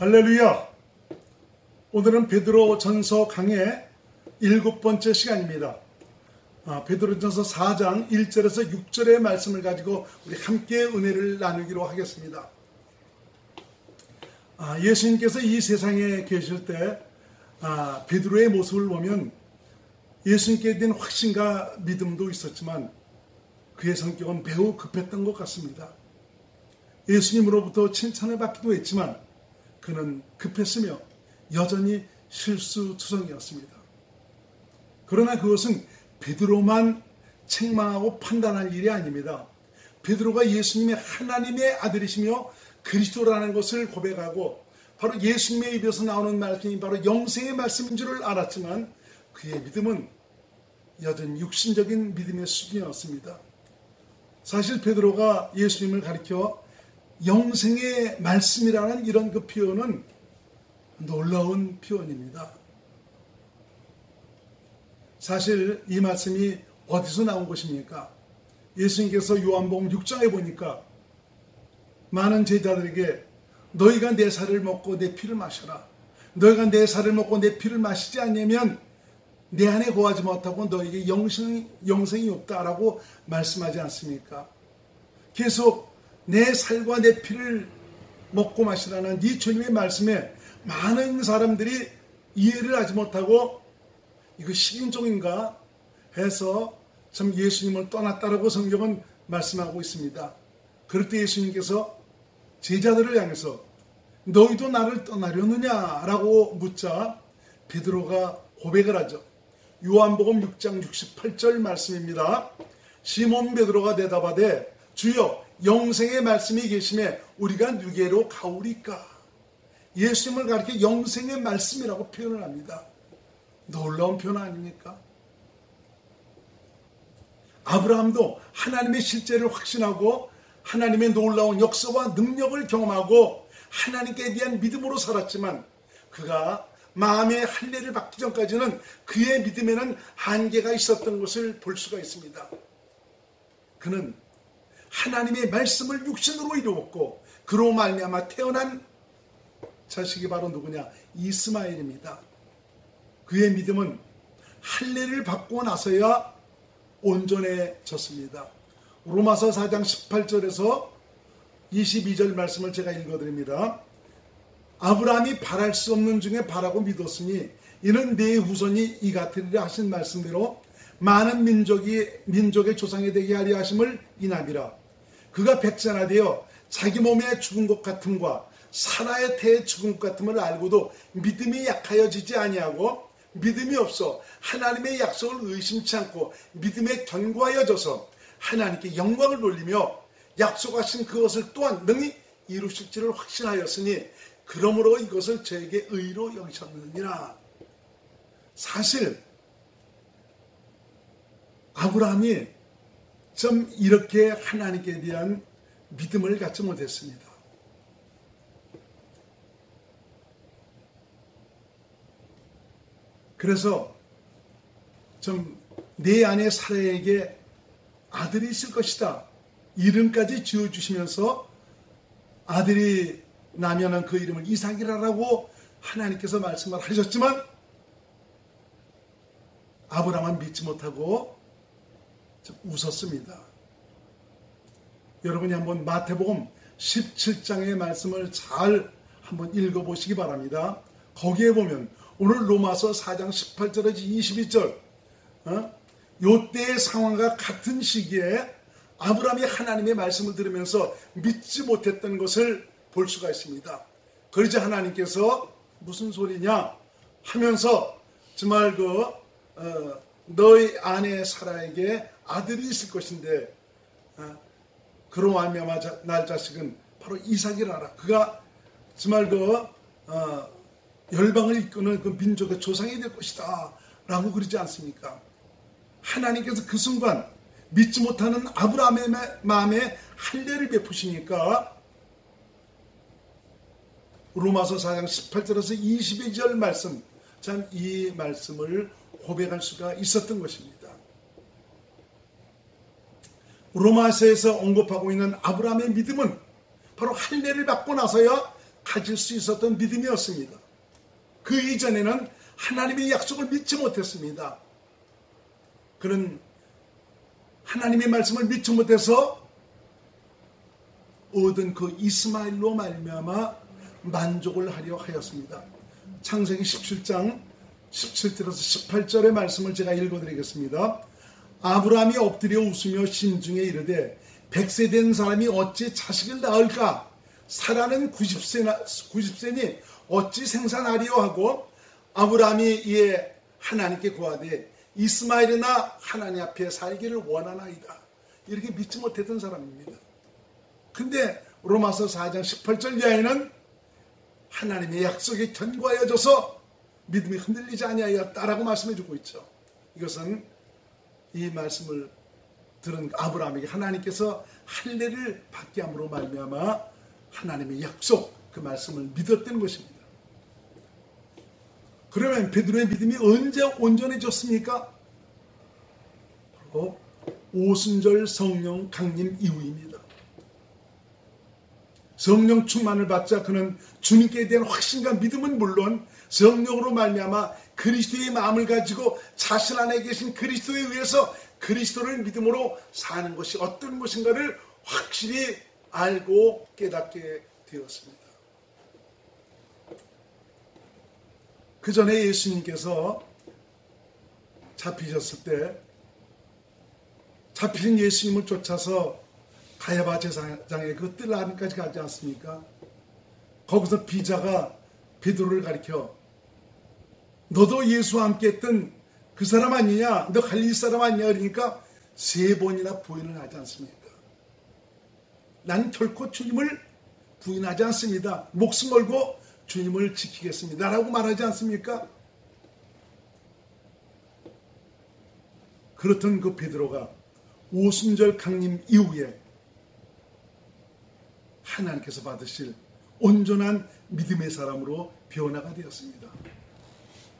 할렐루야! 오늘은 베드로 전서 강의 7번째 시간입니다. 베드로 전서 4장 1절에서 6절의 말씀을 가지고 우리 함께 은혜를 나누기로 하겠습니다. 예수님께서 이 세상에 계실 때 베드로의 모습을 보면 예수님께 대한 확신과 믿음도 있었지만 그의 성격은 매우 급했던 것 같습니다. 예수님으로부터 칭찬을 받기도 했지만 그는 급했으며 여전히 실수투성이었습니다. 그러나 그것은 베드로만 책망하고 판단할 일이 아닙니다. 베드로가 예수님의 하나님의 아들이시며 그리스도라는 것을 고백하고 바로 예수님의 입에서 나오는 말씀이 바로 영생의 말씀인 줄을 알았지만 그의 믿음은 여전히 육신적인 믿음의 수준이었습니다. 사실 베드로가 예수님을 가리켜 영생의 말씀이라는 이런 그 표현은 놀라운 표현입니다. 사실 이 말씀이 어디서 나온 것입니까? 예수님께서 요한복음 6장에 보니까 많은 제자들에게 너희가 내 살을 먹고 내 피를 마셔라. 너희가 내 살을 먹고 내 피를 마시지 않으면 내 안에 거하지 못하고 너에게 영생이 없다라고 말씀하지 않습니까? 계속 내 살과 내 피를 먹고 마시라는 이 주님의 말씀에 많은 사람들이 이해를 하지 못하고 이거 식인종인가 해서 참 예수님을 떠났다라고 성경은 말씀하고 있습니다. 그럴 때 예수님께서 제자들을 향해서 너희도 나를 떠나려느냐라고 묻자 베드로가 고백을 하죠. 요한복음 6장 68절 말씀입니다. 시몬 베드로가 대답하되 주여 영생의 말씀이 계심에 우리가 누게로 가오리까? 예수님을 가리켜 영생의 말씀이라고 표현을 합니다. 놀라운 표현 아닙니까? 아브라함도 하나님의 실제를 확신하고 하나님의 놀라운 역사와 능력을 경험하고 하나님께 대한 믿음으로 살았지만 그가 마음의 할례를 받기 전까지는 그의 믿음에는 한계가 있었던 것을 볼 수가 있습니다. 그는 하나님의 말씀을 육신으로 이루었고 그로 말미암아 태어난 자식이 바로 누구냐? 이스마엘입니다. 그의 믿음은 할례를 받고 나서야 온전해졌습니다. 로마서 4장 18절에서 22절 말씀을 제가 읽어드립니다. 아브라함이 바랄 수 없는 중에 바라고 믿었으니 이는 네 후손이 이 같으리라 하신 말씀대로 많은 민족의 조상이 되게 하려 하심을 인함이라. 그가 백세나 되어 자기 몸에 죽은 것 같음과 사라의 태에 죽은 것 같음을 알고도 믿음이 약하여지지 아니하고 믿음이 없어 하나님의 약속을 의심치 않고 믿음에 견고하여져서 하나님께 영광을 돌리며 약속하신 그것을 또한 능히 이루실 줄을 확신하였으니 그러므로 이것을 저에게 의로 여기셨느니라. 사실 아브라함이 좀 이렇게 하나님께 대한 믿음을 갖지 못했습니다. 그래서 좀 내 아내 사라에게 아들이 있을 것이다. 이름까지 지어주시면서 아들이 나면은 그 이름을 이삭이라고 하나님께서 말씀을 하셨지만 아브라함은 믿지 못하고 좀 웃었습니다. 여러분이 한번 마태복음 17장의 말씀을 잘 한번 읽어보시기 바랍니다. 거기에 보면 오늘 로마서 4장 18절에서 22절 요때의 상황과 같은 시기에 아브라함이 하나님의 말씀을 들으면서 믿지 못했던 것을 볼 수가 있습니다. 그러자 하나님께서 무슨 소리냐 하면서 정말 너희 아내 사라에게 아들이 있을 것인데 그로 말미암아 날 자식은 바로 이삭이라라. 그가 정말 열방을 이끄는 그 민족의 조상이 될 것이다 라고 그러지 않습니까? 하나님께서 그 순간 믿지 못하는 아브라함의 마음에 할례를 베푸시니까 로마서 4장 18절에서 22절 말씀, 참 이 말씀을 고백할 수가 있었던 것입니다. 로마서에서 언급하고 있는 아브라함의 믿음은 바로 할례를 받고 나서야 가질 수 있었던 믿음이었습니다. 그 이전에는 하나님의 약속을 믿지 못했습니다. 그는 하나님의 말씀을 믿지 못해서 얻은 그 이스마엘로 말미암아 만족을 하려 하였습니다. 창세기 17장 17절에서 18절의 말씀을 제가 읽어드리겠습니다. 아브라함이 엎드려 웃으며 심중에 이르되 100세 된 사람이 어찌 자식을 낳을까? 사라는 90세니 어찌 생산하리요 하고 아브라함이 이에 하나님께 고하되 이스마엘이나 하나님 앞에 살기를 원하나이다. 이렇게 믿지 못했던 사람입니다. 근데 로마서 4장 18절 이하에는 하나님의 약속에 견고하여져서 믿음이 흔들리지 아니하였다라고 말씀해주고 있죠. 이것은 이 말씀을 들은 아브라함에게 하나님께서 할례를 받게 함으로 말미암아 하나님의 약속, 그 말씀을 믿었던 것입니다. 그러면 베드로의 믿음이 언제 온전해졌습니까? 바로 오순절 성령 강림 이후입니다. 성령 충만을 받자 그는 주님께 대한 확신과 믿음은 물론 성령으로 말미암아 그리스도의 마음을 가지고 자신 안에 계신 그리스도에 의해서 그리스도를 믿음으로 사는 것이 어떤 것인가를 확실히 알고 깨닫게 되었습니다. 그 전에 예수님께서 잡히셨을 때 잡히신 예수님을 쫓아서 가야바 제사장의 그 뜰 안까지 가지 않습니까? 거기서 비자가 베드로를 가리켜 너도 예수와 함께 했던 그 사람 아니냐? 너 갈릴리 사람 아니냐? 그러니까 3번이나 부인을 하지 않습니까? 난 결코 주님을 부인하지 않습니다. 목숨 걸고 주님을 지키겠습니다. 라고 말하지 않습니까? 그렇던 그 베드로가 오순절 강림 이후에 하나님께서 받으실 온전한 믿음의 사람으로 변화가 되었습니다.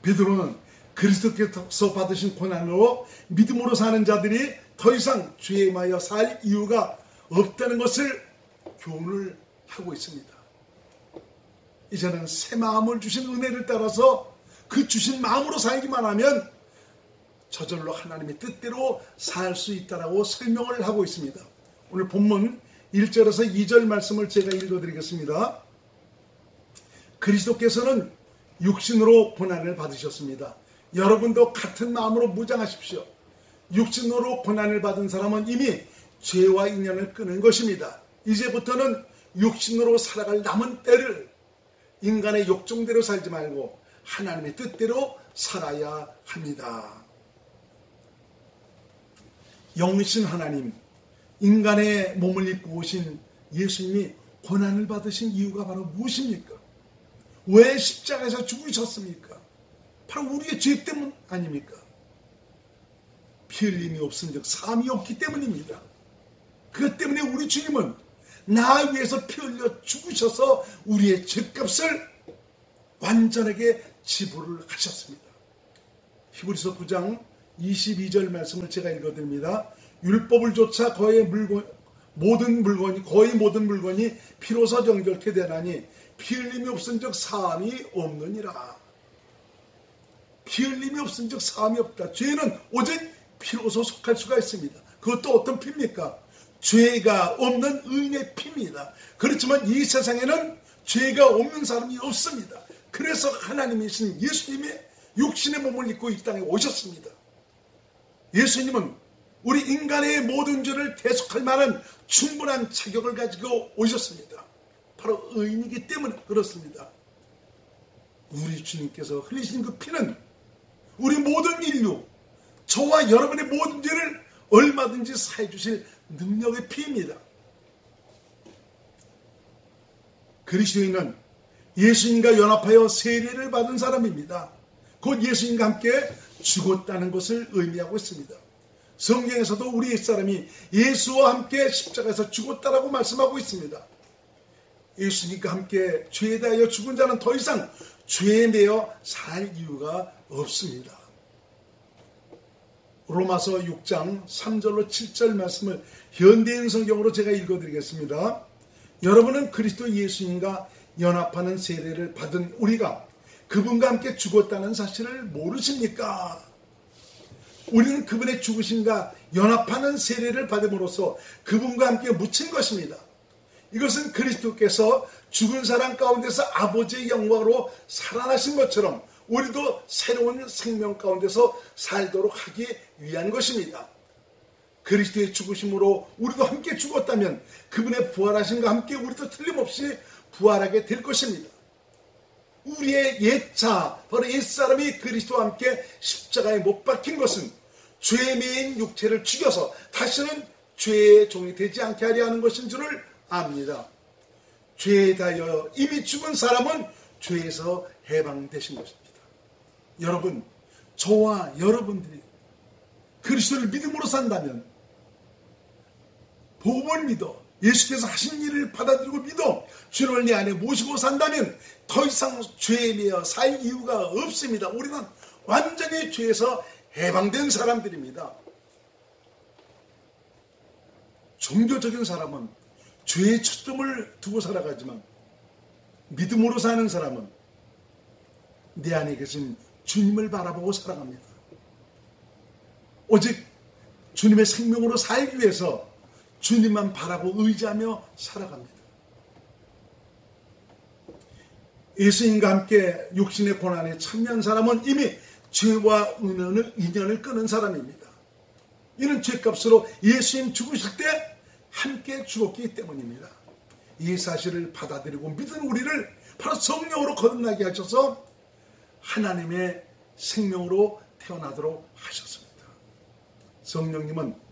베드로는 그리스도께서 받으신 고난으로 믿음으로 사는 자들이 더 이상 죄에 마여 살 이유가 없다는 것을 교훈을 하고 있습니다. 이제는 새 마음을 주신 은혜를 따라서 그 주신 마음으로 살기만 하면 저절로 하나님의 뜻대로 살 수 있다라고 설명을 하고 있습니다. 오늘 본문 1절에서 2절 말씀을 제가 읽어드리겠습니다. 그리스도께서는 육신으로 고난을 받으셨습니다. 여러분도 같은 마음으로 무장하십시오. 육신으로 고난을 받은 사람은 이미 죄와 인연을 끊은 것입니다. 이제부터는 육신으로 살아갈 남은 때를 인간의 욕정대로 살지 말고 하나님의 뜻대로 살아야 합니다. 영이신 하나님, 인간의 몸을 입고 오신 예수님이 고난을 받으신 이유가 바로 무엇입니까? 왜 십자가에서 죽으셨습니까? 바로 우리의 죄 때문 아닙니까? 피 흘림이 없은즉 사함이 없기 때문입니다. 그것 때문에 우리 주님은 나 위해서 피 흘려 죽으셔서 우리의 죄값을 완전하게 지불을 하셨습니다. 히브리서 9장 22절 말씀을 제가 읽어드립니다. 율법을 조차 거의 모든 물건이 피로서 정결케 되나니 피 흘림이 없은즉 사함이 없느니라. 피 흘림이 없은즉 사함이 없다. 죄는 오직 피로서 속할 수가 있습니다. 그것도 어떤 피입니까? 죄가 없는 의인의 피입니다. 그렇지만 이 세상에는 죄가 없는 사람이 없습니다. 그래서 하나님이신 예수님이 육신의 몸을 입고 이 땅에 오셨습니다. 예수님은 우리 인간의 모든 죄를 대속할 만한 충분한 자격을 가지고 오셨습니다. 바로 의인이기 때문에 그렇습니다. 우리 주님께서 흘리신 그 피는 우리 모든 인류, 저와 여러분의 모든 죄를 얼마든지 사해 주실 능력의 피입니다. 그리스도인은 예수님과 연합하여 세례를 받은 사람입니다. 곧 예수님과 함께 죽었다는 것을 의미하고 있습니다. 성경에서도 우리 옛사람이 예수와 함께 십자가에서 죽었다라고 말씀하고 있습니다. 예수님과 함께 죄에 대하여 죽은 자는 더 이상 죄에 매여 살 이유가 없습니다. 로마서 6장 3절로 7절 말씀을 현대인 성경으로 제가 읽어드리겠습니다. 여러분은 그리스도 예수님과 연합하는 세례를 받은 우리가 그분과 함께 죽었다는 사실을 모르십니까? 우리는 그분의 죽으심과 연합하는 세례를 받음으로써 그분과 함께 묻힌 것입니다. 이것은 그리스도께서 죽은 사람 가운데서 아버지의 영광으로 살아나신 것처럼 우리도 새로운 생명 가운데서 살도록 하기 위한 것입니다. 그리스도의 죽으심으로 우리도 함께 죽었다면 그분의 부활하심과 함께 우리도 틀림없이 부활하게 될 것입니다. 우리의 옛자, 바로 옛사람이 그리스도와 함께 십자가에 못 박힌 것은 죄에 매인 육체를 죽여서 다시는 죄의 종이 되지 않게 하려 하는 것인 줄을 압니다. 죄에 대하여 이미 죽은 사람은 죄에서 해방되신 것입니다. 여러분, 저와 여러분들이 그리스도를 믿음으로 산다면, 복음을 믿어 예수께서 하신 일을 받아들이고 믿어 주님을 내 안에 모시고 산다면 더 이상 죄에 매여 살 이유가 없습니다. 우리는 완전히 죄에서 해방된 사람들입니다. 종교적인 사람은 죄의 초점을 두고 살아가지만 믿음으로 사는 사람은 내 안에 계신 주님을 바라보고 살아갑니다. 오직 주님의 생명으로 살기 위해서 주님만 바라고 의지하며 살아갑니다. 예수님과 함께 육신의 고난에 참여한 사람은 이미 죄와 인연을 끊은 사람입니다. 이는 죄값으로 예수님 죽으실 때 함께 죽었기 때문입니다. 이 사실을 받아들이고 믿은 우리를 바로 성령으로 거듭나게 하셔서 하나님의 생명으로 태어나도록 하셨습니다. 성령님은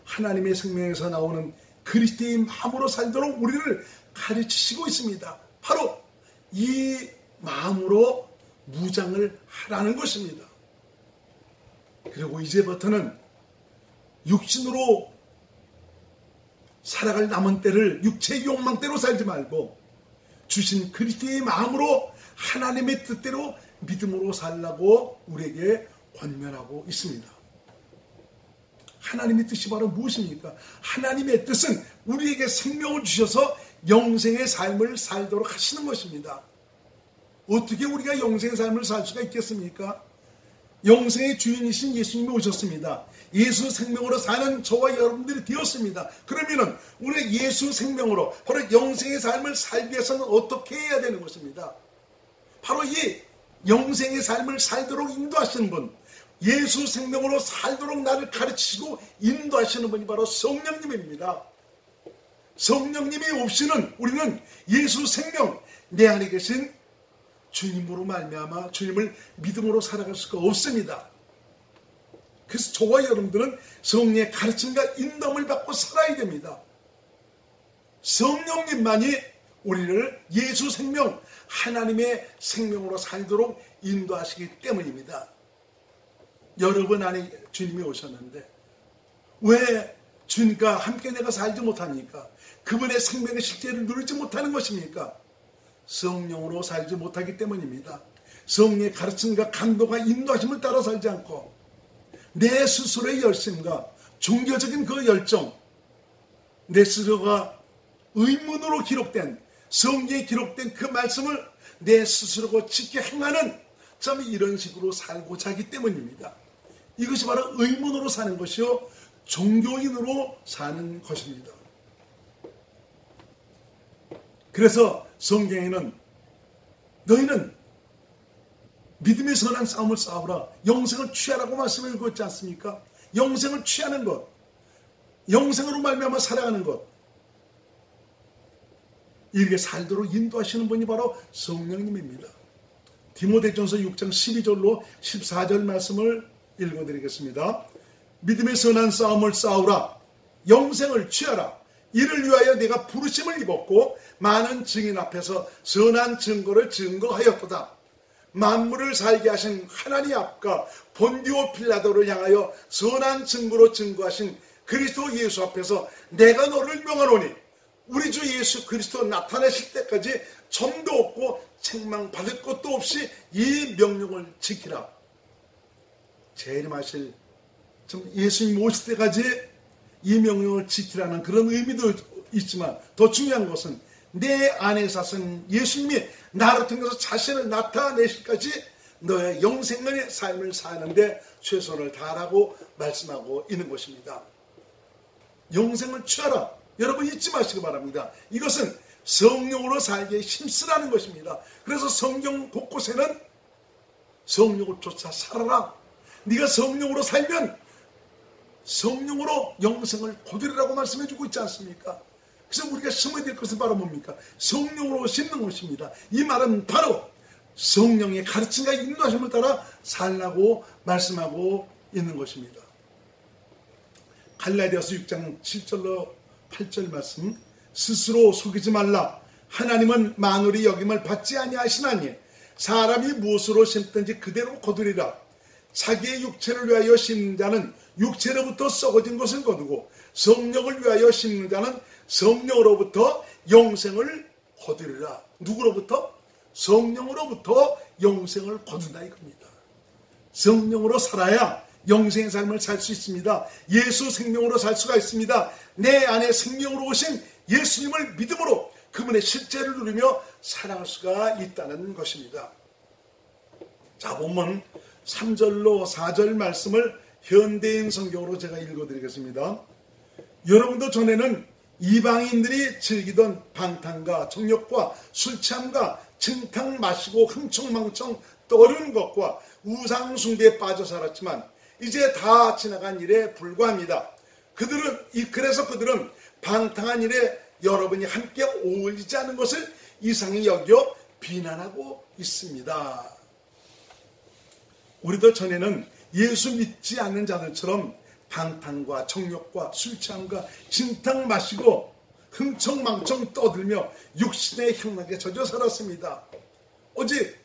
하나님의 생명에서 나오는 그리스도의 마음으로 살도록 우리를 가르치시고 있습니다. 바로 이 마음으로 무장을 하라는 것입니다. 그리고 이제부터는 육신으로 살아갈 남은 때를 육체의 욕망대로 살지 말고 주신 그리스도의 마음으로 하나님의 뜻대로 믿음으로 살라고 우리에게 권면하고 있습니다. 하나님의 뜻이 바로 무엇입니까? 하나님의 뜻은 우리에게 생명을 주셔서 영생의 삶을 살도록 하시는 것입니다. 어떻게 우리가 영생의 삶을 살 수가 있겠습니까? 영생의 주인이신 예수님이 오셨습니다. 예수 생명으로 사는 저와 여러분들이 되었습니다. 그러면은 우리 예수 생명으로 바로 영생의 삶을 살기 위해서는 어떻게 해야 되는 것입니다? 바로 이 영생의 삶을 살도록 인도하시는 분, 예수 생명으로 살도록 나를 가르치시고 인도하시는 분이 바로 성령님입니다. 성령님이 없이는 우리는 예수 생명, 내 안에 계신 주님으로 말미암아 주님을 믿음으로 살아갈 수가 없습니다. 그래서 저와 여러분들은 성령의 가르침과 인도함을 받고 살아야 됩니다. 성령님만이 우리를 예수 생명, 하나님의 생명으로 살도록 인도하시기 때문입니다. 여러분 안에 주님이 오셨는데 왜 주님과 함께 내가 살지 못합니까? 그분의 생명의 실제를 누리지 못하는 것입니까? 성령으로 살지 못하기 때문입니다. 성령의 가르침과 감동과 인도하심을 따라 살지 않고 내 스스로의 열심과 종교적인 그 열정, 내 스스로가 의문으로 기록된 성경에 기록된 그 말씀을 내 스스로가 지켜 행하는 참 이런 식으로 살고자 하기 때문입니다. 이것이 바로 의문으로 사는 것이요 종교인으로 사는 것입니다. 그래서 성경에는 너희는 믿음의 선한 싸움을 싸우라, 영생을 취하라고 말씀을 읽었지 않습니까? 영생을 취하는 것, 영생으로 말미암아 살아가는 것, 이렇게 살도록 인도하시는 분이 바로 성령님입니다. 디모데전서 6장 12절로 14절 말씀을 읽어드리겠습니다. 믿음의 선한 싸움을 싸우라, 영생을 취하라. 이를 위하여 내가 부르심을 입었고 많은 증인 앞에서 선한 증거를 증거하였도다. 만물을 살게 하신 하나님 앞과 본디오 빌라도를 향하여 선한 증거로 증거하신 그리스도 예수 앞에서 내가 너를 명하노니 우리 주 예수 그리스도 나타나실 때까지 점도 없고 책망받을 것도 없이 이 명령을 지키라. 재림하실 예수님 오실 때까지 이 명령을 지키라는 그런 의미도 있지만 더 중요한 것은 내 안에 사신 예수님이 나를 통해서 자신을 나타내실까지 너의 영생의 삶을 사는데 최선을 다하라고 말씀하고 있는 것입니다. 영생을 취하라. 여러분 잊지 마시기 바랍니다. 이것은 성령으로 살기에 힘쓰라는 것입니다. 그래서 성경 곳곳에는 성령을 쫓아 살아라. 네가 성령으로 살면 성령으로 영생을 거두리라고 말씀해주고 있지 않습니까? 그래서 우리가 심어야 될 것은 바로 뭡니까? 성령으로 심는 것입니다. 이 말은 바로 성령의 가르침과 인도하심을 따라 살라고 말씀하고 있는 것입니다. 갈라디아서 6장 7절로 8절 말씀, 스스로 속이지 말라. 하나님은 만물이 여김을 받지 아니하시나니 사람이 무엇으로 심든지 그대로 거두리라. 자기의 육체를 위하여 심는 자는 육체로부터 썩어진 것을 거두고 성령을 위하여 심는 자는 성령으로부터 영생을 거두리라. 누구로부터? 성령으로부터 영생을 거둔다 이겁니다. 성령으로 살아야 영생의 삶을 살 수 있습니다. 예수 생명으로 살 수가 있습니다. 내 안에 생명으로 오신 예수님을 믿음으로 그분의 실제를 누리며 살아갈 수가 있다는 것입니다. 자, 본문 3절로 4절 말씀을 현대인 성경으로 제가 읽어드리겠습니다. 여러분도 전에는 이방인들이 즐기던 방탕과 정욕과 술취함과 진탕 마시고 흥청망청 떠오르는 것과 우상 숭배에 빠져 살았지만 이제 다 지나간 일에 불과합니다. 그래서 그들은 방탕한 일에 여러분이 함께 어울리지 않은 것을 이상히 여겨 비난하고 있습니다. 우리도 전에는 예수 믿지 않는 자들처럼 방탕과 정욕과 술취함과 진탕 마시고 흥청망청 떠들며 육신의 향락에 젖어 살았습니다. 오직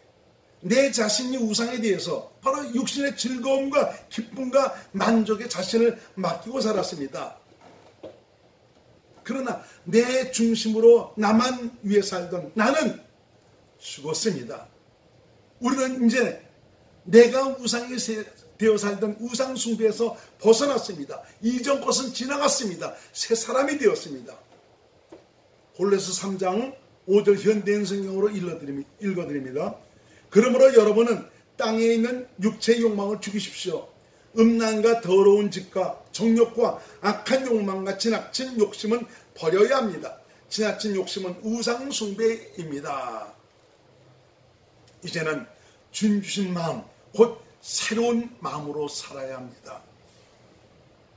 내 자신이 우상에 대해서 바로 육신의 즐거움과 기쁨과 만족에 자신을 맡기고 살았습니다. 그러나 내 중심으로 나만 위해 살던 나는 죽었습니다. 우리는 이제 내가 우상이 되어 살던 우상 숭배에서 벗어났습니다. 이전 것은 지나갔습니다. 새 사람이 되었습니다. 골로새 3장 5절 현대인 성경으로 읽어드립니다. 그러므로 여러분은 땅에 있는 육체의 욕망을 죽이십시오. 음란과 더러운 짓과 정욕과 악한 욕망과 지나친 욕심은 버려야 합니다. 지나친 욕심은 우상 숭배입니다. 이제는 주님 주신 마음, 곧 새로운 마음으로 살아야 합니다.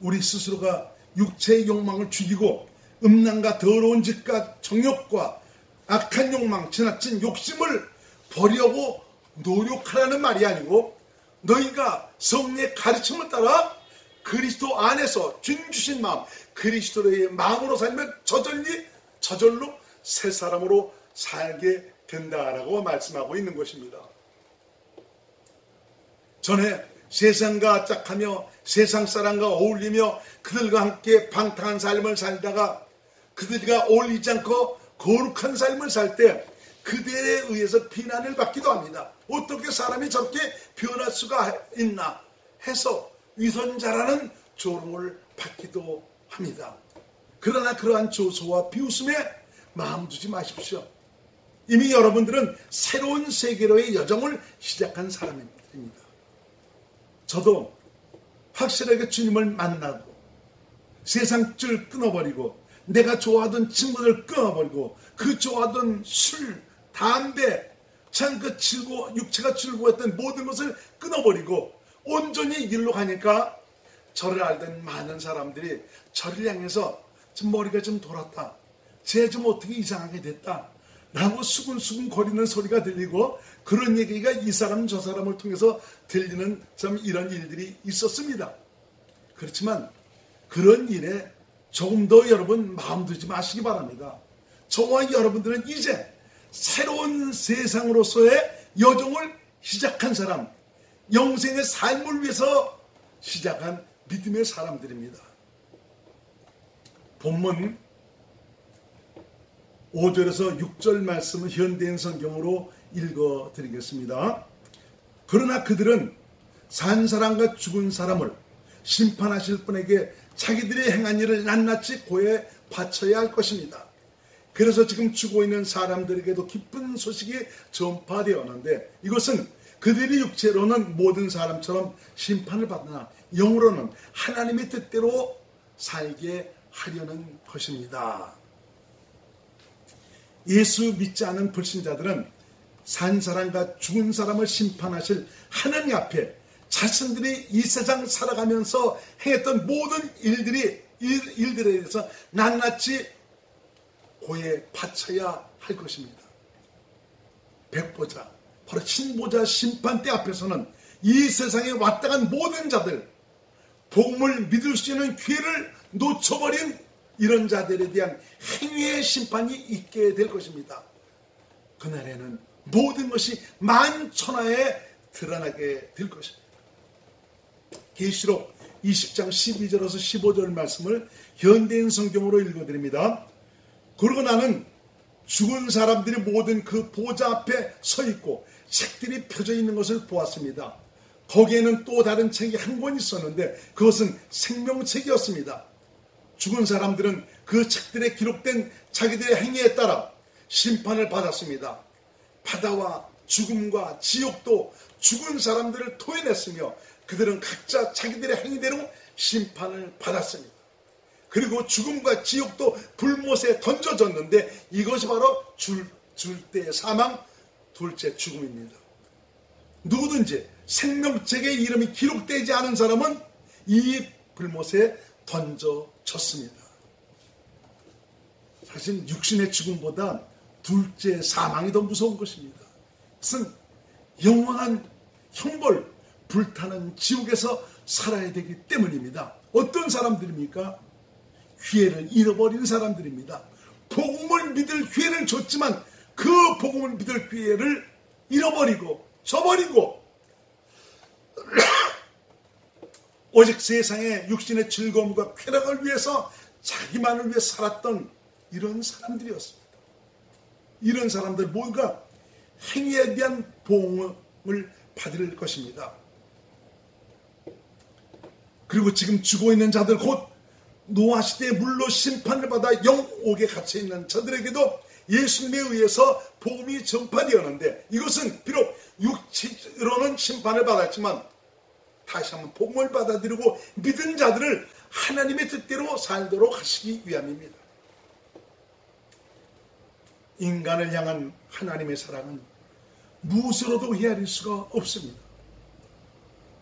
우리 스스로가 육체의 욕망을 죽이고 음란과 더러운 짓과 정욕과 악한 욕망, 지나친 욕심을 버리려고 노력하라는 말이 아니고 너희가 성령의 가르침을 따라 그리스도 안에서 주님 주신 마음, 그리스도의 마음으로 살면 저절로 새 사람으로 살게 된다라고 말씀하고 있는 것입니다. 전에 세상과 짝하며 세상 사람과 어울리며 그들과 함께 방탕한 삶을 살다가 그들과 어울리지 않고 거룩한 삶을 살 때 그들에 의해서 비난을 받기도 합니다. 어떻게 사람이 저렇게 변할 수가 있나 해서 위선자라는 조롱을 받기도 합니다. 그러나 그러한 조소와 비웃음에 마음 두지 마십시오. 이미 여러분들은 새로운 세계로의 여정을 시작한 사람입니다. 저도 확실하게 주님을 만나고 세상 줄 끊어버리고 내가 좋아하던 친구들 끊어버리고 그 좋아하던 술, 담배, 참 그 육체가 즐거웠던 모든 것을 끊어버리고 온전히 이 길로 가니까 저를 알던 많은 사람들이 저를 향해서 좀 머리가 좀 돌았다. 쟤 좀 어떻게 이상하게 됐다. 라고 수근수근 거리는 소리가 들리고 그런 얘기가 이 사람 저 사람을 통해서 들리는 참 이런 일들이 있었습니다. 그렇지만 그런 일에 조금 더 여러분 마음 두지 마시기 바랍니다. 저와 여러분들은 이제 새로운 세상으로서의 여정을 시작한 사람, 영생의 삶을 위해서 시작한 믿음의 사람들입니다. 본문 5절에서 6절 말씀을 현대인 성경으로 읽어드리겠습니다. 그러나 그들은 산 사람과 죽은 사람을 심판하실 분에게 자기들이 행한 일을 낱낱이 고해 바쳐야 할 것입니다. 그래서 지금 죽어 있는 사람들에게도 기쁜 소식이 전파되었는데 이것은 그들이 육체로는 모든 사람처럼 심판을 받으나 영으로는 하나님의 뜻대로 살게 하려는 것입니다. 예수 믿지 않은 불신자들은 산 사람과 죽은 사람을 심판하실 하나님 앞에 자신들이 이 세상 살아가면서 행했던 모든 일들에 대해서 낱낱이 고해 바쳐야 할 것입니다. 백보자, 바로 신보자 심판대 앞에서는 이 세상에 왔다 간 모든 자들, 복음을 믿을 수 있는 기회를 놓쳐버린 이런 자들에 대한 행위의 심판이 있게 될 것입니다. 그날에는 모든 것이 만천하에 드러나게 될 것입니다. 계시록 20장 12절에서 15절 말씀을 현대인 성경으로 읽어드립니다. 그리고 나는 죽은 사람들이 모든 그 보좌 앞에 서 있고 책들이 펴져 있는 것을 보았습니다. 거기에는 또 다른 책이 한 권 있었는데 그것은 생명책이었습니다. 죽은 사람들은 그 책들에 기록된 자기들의 행위에 따라 심판을 받았습니다. 바다와 죽음과 지옥도 죽은 사람들을 토해냈으며 그들은 각자 자기들의 행위대로 심판을 받았습니다. 그리고 죽음과 지옥도 불못에 던져졌는데 이것이 바로 줄대의 사망, 둘째 죽음입니다. 누구든지 생명책의 이름이 기록되지 않은 사람은 이 불못에 던져졌습니다. 사실 육신의 죽음보다 둘째 사망이 더 무서운 것입니다. 그것은 영원한 형벌, 불타는 지옥에서 살아야 되기 때문입니다. 어떤 사람들입니까? 기회를 잃어버린 사람들입니다. 복음을 믿을 기회를 줬지만 그 복음을 믿을 기회를 잃어버리고 저버리고 오직 세상의 육신의 즐거움과 쾌락을 위해서 자기만을 위해 살았던 이런 사람들이었습니다. 이런 사람들 모두가 행위에 대한 보응을 받을 것입니다. 그리고 지금 죽어 있는 자들 곧 노아 시대의 물로 심판을 받아 영옥에 갇혀 있는 자들에게도 예수님에 의해서 복음이 전파되었는데 이것은 비록 육체로는 심판을 받았지만 다시 한번 복음을 받아들이고 믿은 자들을 하나님의 뜻대로 살도록 하시기 위함입니다. 인간을 향한 하나님의 사랑은 무엇으로도 헤아릴 수가 없습니다.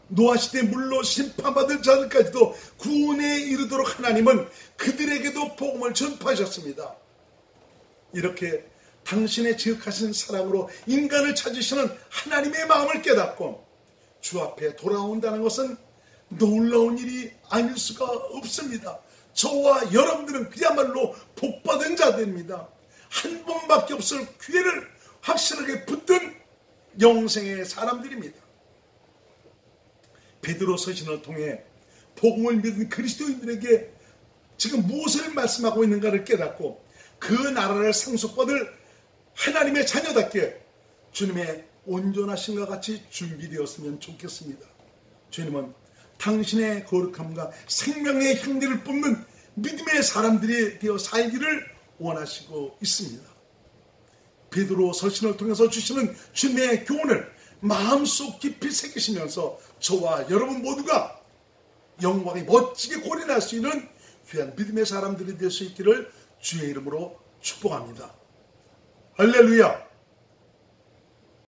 노아 시대 물로 심판받을 자들까지도 구원에 이르도록 하나님은 그들에게도 복음을 전파하셨습니다. 이렇게 당신의 지극하신 사랑으로 인간을 찾으시는 하나님의 마음을 깨닫고 주 앞에 돌아온다는 것은 놀라운 일이 아닐 수가 없습니다. 저와 여러분들은 그야말로 복받은 자들입니다. 한 번밖에 없을 기회를 확실하게 붙든 영생의 사람들입니다. 베드로 서신을 통해 복음을 믿은 그리스도인들에게 지금 무엇을 말씀하고 있는가를 깨닫고 그 나라를 상속받을 하나님의 자녀답게 주님의 온전하심과 같이 준비되었으면 좋겠습니다. 주님은 당신의 거룩함과 생명의 향기를 뿜는 믿음의 사람들이 되어 살기를 원하시고 있습니다. 베드로 서신을 통해서 주시는 주님의 교훈을 마음속 깊이 새기시면서 저와 여러분 모두가 영광이 멋지게 고린할 수 있는 귀한 믿음의 사람들이 될 수 있기를 주의 이름으로 축복합니다. 할렐루야!